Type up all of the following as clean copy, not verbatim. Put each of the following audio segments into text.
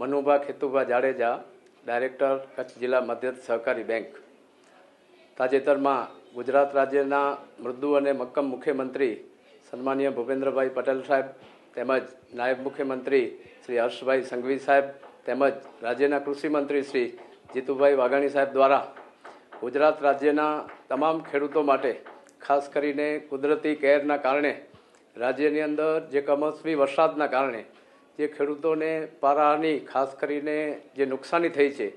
Manubha ખેતુભા Jadeja, director Kutch જિલ્લા મધ્યસ્થ સહકારી બેંક। તાજેતરમાં ગુજરાત રાજ્યના મૃદુ અને મક્કમ મુખ્યમંત્રી સન્માનીય ભૂપેન્દ્રભાઈ પટેલ સાહેબ તેમજ નાયબ મુખ્યમંત્રી શ્રી હર્ષભાઈ સંઘવી સાહેબ તેમજ રાજ્યના કૃષિ મંત્રી શ્રી જીતુભાઈ વાઘાણી સાહેબ દ્વારા ગુજરાત રાજ્યના તમામ ખેડૂતો માટે ખાસ કરીને કુદરતી કહેરના કારણે રાજ્યની અંદર જે કમોસમી વરસાદના કારણે જે ખેડૂતોને પારાની ખાસ કરીને જે નુકસાની થઈ છે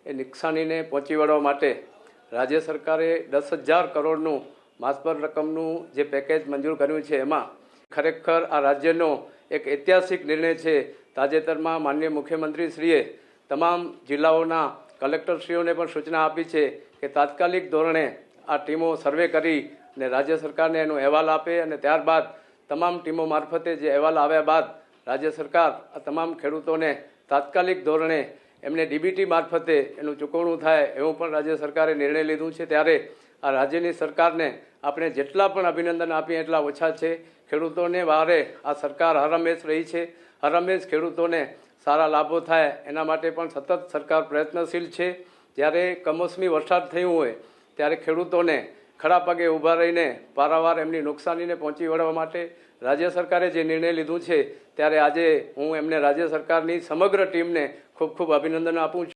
એ નુકસાનીને પહોંચી વળવા માટે રાજ્ય સરકારે 10,000 કરોડનું માસભર રકમનું જે પેકેજ મંજૂર કર્યું છે એમાં ખરેખર આ રાજ્યનો એક ઐતિહાસિક નિર્ણય છે। તાજેતરમાં માનનીય મુખ્યમંત્રીશ્રીએ તમામ જિલ્લાઓના કલેક્ટરશ્રીઓને પણ સૂચના આપી છે કે તાત્કાલિક ધોરણે આ ટીમો સર્વે કરી અને રાજ્ય સરકારને એનો અહેવાલ આપે અને ત્યારબાદ તમામ ટીમો મારફતે જે અહેવાલ આવ્યા બાદ રાજ્ય સરકાર આ તમામ ખેડૂતોને તાત્કાલિક ધોરણે એમને ડીબીટી મારફતે એનું ચૂકવણું થાય એવું પણ રાજ્ય સરકારે નિર્ણય લીધું છે। ત્યારે આ રાજ્યની સરકારને આપણે જેટલા પણ અભિનંદન આપીએ એટલા ઓછા છે। ખેડૂતોને વારે આ સરકાર હરહંમેશ રહી છે, હરહંમેશ ખેડૂતોને સારા લાભો થાય એના માટે પણ સતત સરકાર પ્રયત્નશીલ છે। જ્યારે કમોસમી વરસાદ થયું હોય ત્યારે ખેડૂતોને ખડા પગે ઊભા રહીને પારાવાર એમની નુકસાનીને પહોંચી વળવા માટે રાજ્ય સરકારે જે નિર્ણય લીધું છે ત્યારે આજે હું એમને રાજ્ય સરકારની સમગ્ર ટીમને ખૂબ ખૂબ અભિનંદન આપું છું।